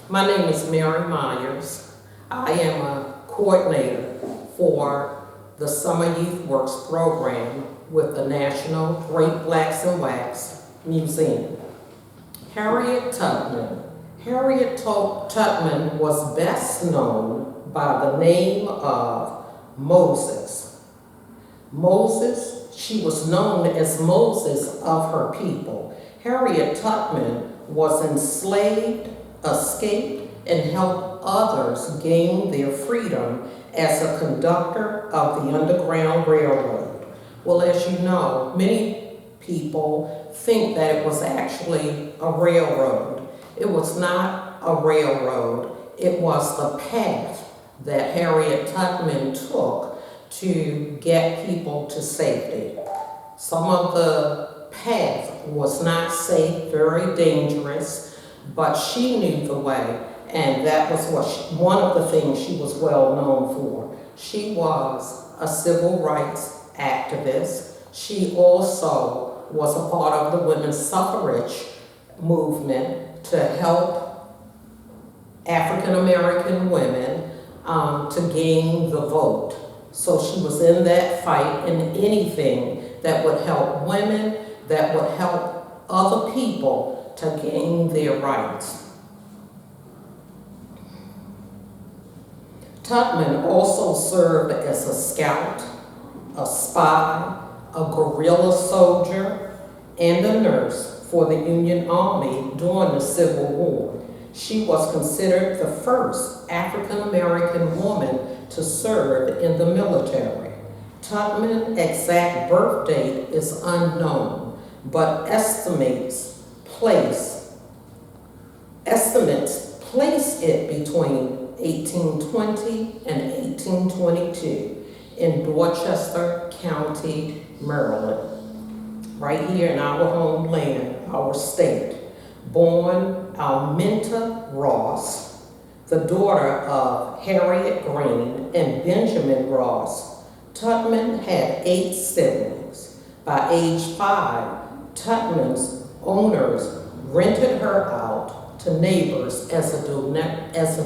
My name is Mary Myers. I am a coordinator for the Summer Youth Works program with the National Great Blacks in Wax Museum. Harriet Tubman. Harriet Tubman was best known by the name of Moses. She was known as Moses of her people. Harriet Tubman was enslaved, escaped, and helped others gain their freedom as a conductor of the Underground Railroad. Well, as you know, many people think that it was actually a railroad. It was not a railroad. It was the path that Harriet Tubman took to get people to safety. Some of the path was not safe, very dangerous, but she knew the way, and that was one of the things she was well known for. She was a civil rights activist. She also was a part of the women's suffrage movement to help African American women to gain the vote. So she was in that fight, and anything that would help women, that would help other people to gain their rights. Tubman also served as a scout, a spy, a guerrilla soldier, and a nurse for the Union Army during the Civil War. She was considered the first African American woman to serve in the military. Tubman's exact birth date is unknown, but estimates place it between 1820 and 1822 in Dorchester County, Maryland, right here in our homeland, our state. Born Alminta Ross, the daughter of Harriet Green and Benjamin Ross, Tubman had 8 siblings. By age 5, Tubman's owners rented her out to neighbors as a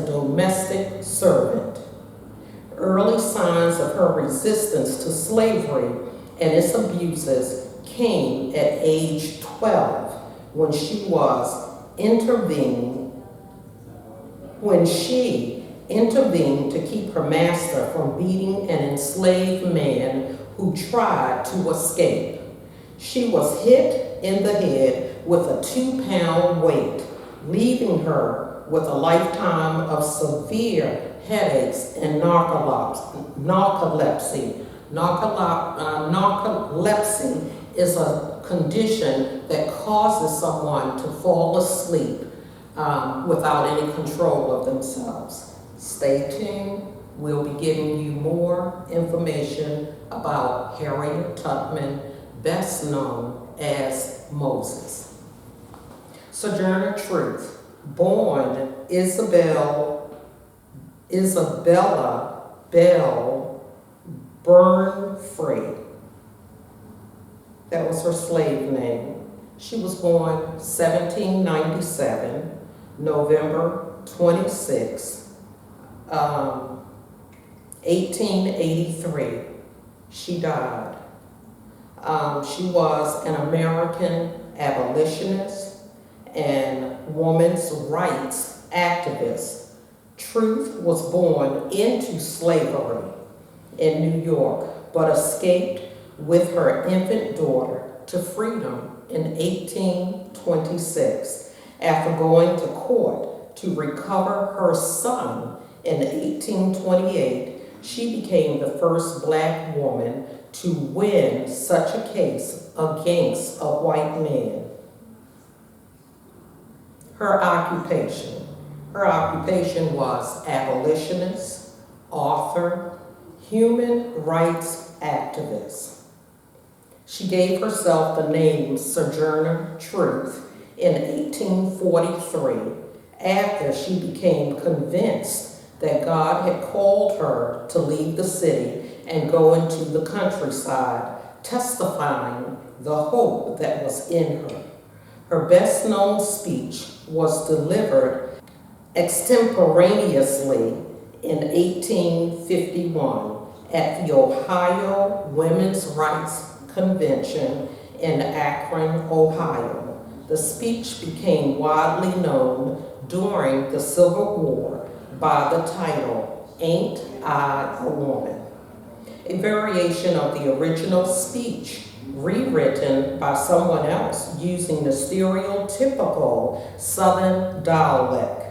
domestic servant. Early signs of her resistance to slavery and its abuses came at age 12 when she intervened to keep her master from beating an enslaved man who tried to escape. She was hit in the head with a 2-pound weight, leaving her with a lifetime of severe headaches and narcolepsy. Narcolepsy is a condition that causes someone to fall asleep without any control of themselves. Stay tuned. We'll be giving you more information about Harriet Tubman, best known as Moses. Sojourner Truth, born Isabella Bell Burnfree. That was her slave name. She was born 1797, November 26, 1883. She died. She was an American abolitionist and women's rights activist. Truth was born into slavery in New York, but escaped with her infant daughter to freedom in 1826 after going to court to recover her son in 1828. She became the first Black woman to win such a case against a white man. Her occupation was abolitionist, author, human rights activist. She gave herself the name Sojourner Truth in 1843 after she became convinced that God had called her to leave the city and go into the countryside, testifying the hope that was in her. Her best-known speech was delivered Extemporaneously in 1851 at the Ohio Women's Rights Convention in Akron, Ohio. The speech became widely known during the Civil War by the title, "Ain't I a Woman?" A variation of the original speech, rewritten by someone else using the stereotypical Southern dialect.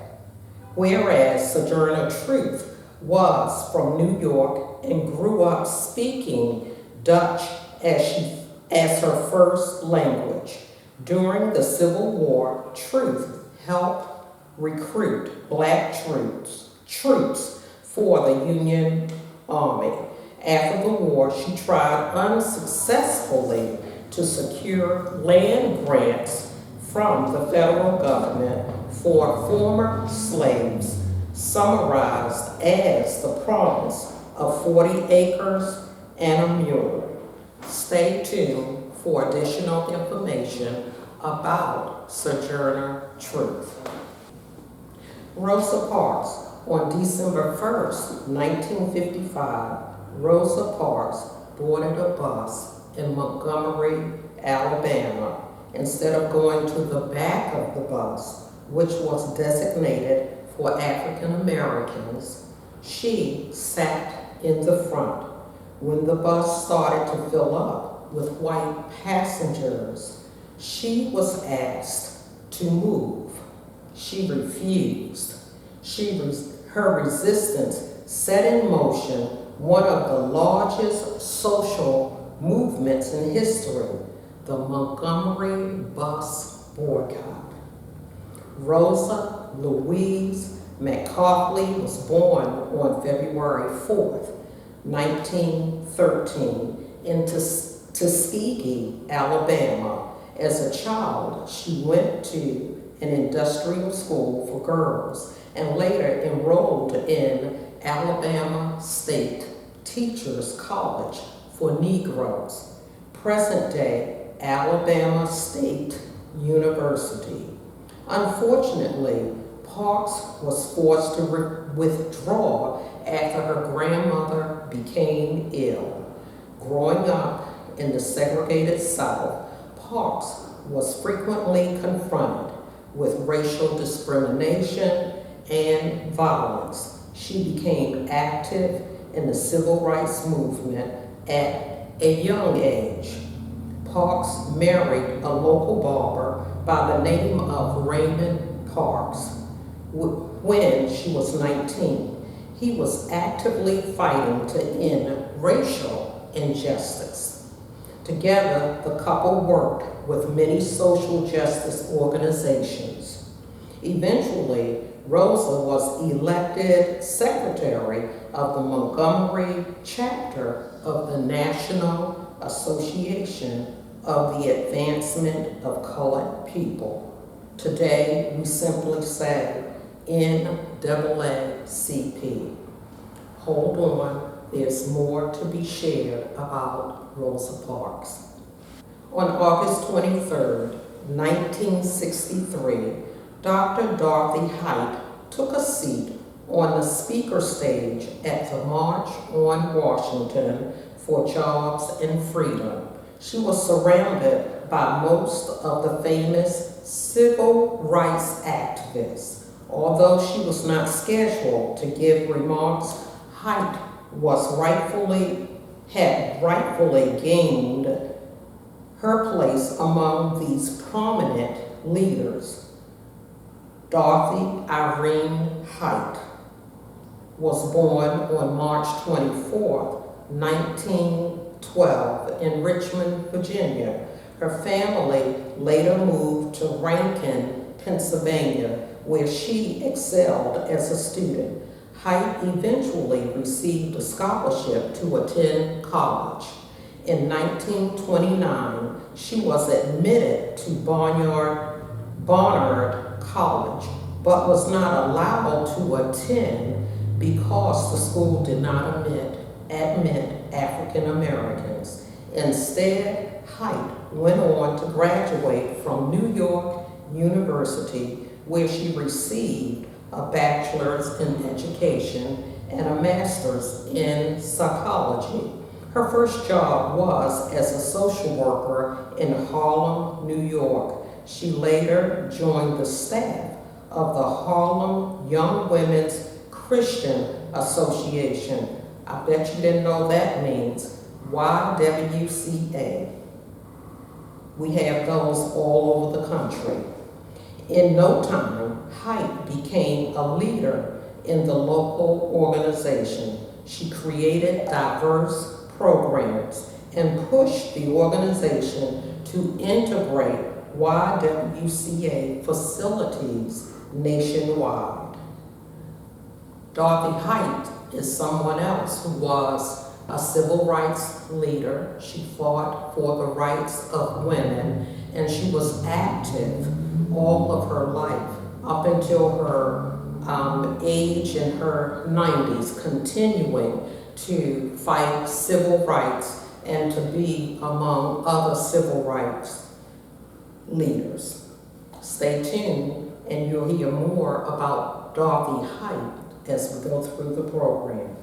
Whereas Sojourner Truth was from New York and grew up speaking Dutch as her first language. During the Civil War, Truth helped recruit black troops for the Union Army. After the war, she tried unsuccessfully to secure land grants from the federal government for former slaves, summarized as the promise of 40 acres and a mule. Stay tuned for additional information about Sojourner Truth. Rosa Parks. On December 1st, 1955, Rosa Parks boarded a bus in Montgomery, Alabama. Instead of going to the back of the bus, which was designated for African Americans, she sat in the front. When the bus started to fill up with white passengers, she was asked to move. She refused. Her resistance set in motion one of the largest social movements in history, the Montgomery bus boycott. Rosa Louise McCauley was born on February 4th, 1913, in Tuskegee, Alabama. As a child, she went to an industrial school for girls and later enrolled in Alabama State Teachers College for Negroes, present-day Alabama State University. Unfortunately, Parks was forced to withdraw after her grandmother became ill. Growing up in the segregated South, Parks was frequently confronted with racial discrimination and violence. She became active in the civil rights movement at a young age. Parks married a local barber by the name of Raymond Parks when she was 19. He was actively fighting to end racial injustice. Together, the couple worked with many social justice organizations. Eventually, Rosa was elected secretary of the Montgomery chapter of the National Association of the Advancement of Colored People. Today, we simply say NAACP. Hold on, there's more to be shared about Rosa Parks. On August 23rd, 1963, Dr. Dorothy Height took a seat on the speaker stage at the March on Washington for Jobs and Freedom. She was surrounded by most of the famous civil rights activists. Although she was not scheduled to give remarks, Height had rightfully gained her place among these prominent leaders. Dorothy Irene Height was born on March 24, 1912 in Richmond, Virginia. Her family later moved to Rankin, Pennsylvania, where she excelled as a student. Height eventually received a scholarship to attend college. In 1929, she was admitted to Barnard College, but was not allowed to attend because the school did not admit African Americans. Instead, Height went on to graduate from New York University, where she received a bachelor's in education, and a master's in psychology. Her first job was as a social worker in Harlem, New York. She later joined the staff of the Harlem Young Women's Christian Association. I bet you didn't know that means YWCA. We have those all over the country. In no time, Height became a leader in the local organization. She created diverse programs and pushed the organization to integrate YWCA facilities nationwide. Dorothy Height is someone else who was a civil rights leader. She fought for the rights of women, and she was active all of her life up until her age in her 90s, continuing to fight civil rights and to be among other civil rights leaders. Stay tuned and you'll hear more about Dorothy Height as we go through the program.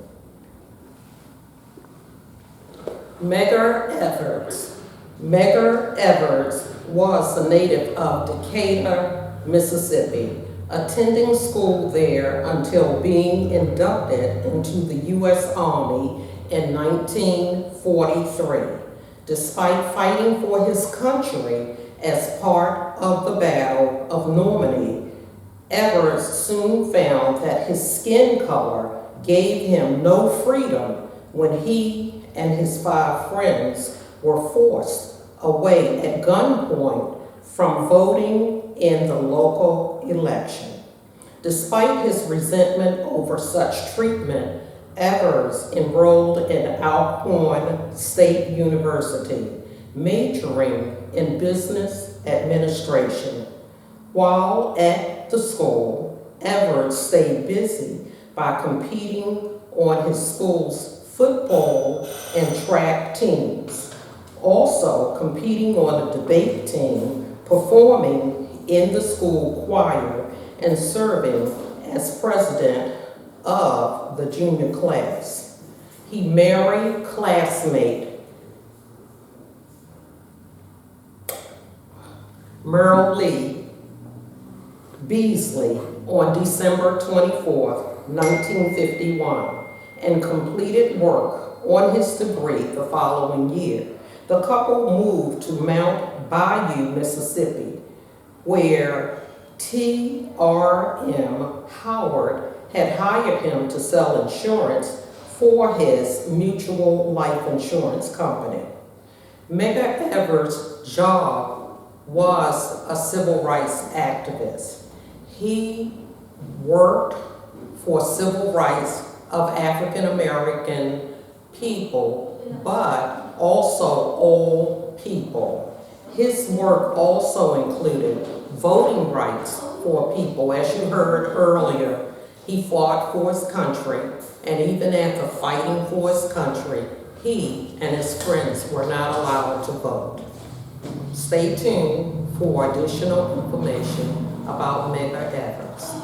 Medgar Evers. Medgar Evers was a native of Decatur, Mississippi, attending school there until being inducted into the U.S. Army in 1943. Despite fighting for his country as part of the Battle of Normandy, Evers soon found that his skin color gave him no freedom when he and his 5 friends were forced away at gunpoint from voting in the local election. Despite his resentment over such treatment, Evers enrolled in Alcorn State University, majoring in business administration. While at the school, Evers stayed busy by competing on his school's football and track teams, also competing on a debate team, performing in the school choir, and serving as president of the junior class. He married classmate Merle Lee Beasley on December 24, 1951, and completed work on his degree the following year. The couple moved to Mount Bayou, Mississippi, where T.R.M. Howard had hired him to sell insurance for his Mutual Life Insurance company. Medgar Evers' job was a civil rights activist. He worked for civil rights of African American people, but also all people. His work also included voting rights for people. As you heard earlier, he fought for his country, and even after fighting for his country, he and his friends were not allowed to vote. Stay tuned for additional information about Medgar Evers.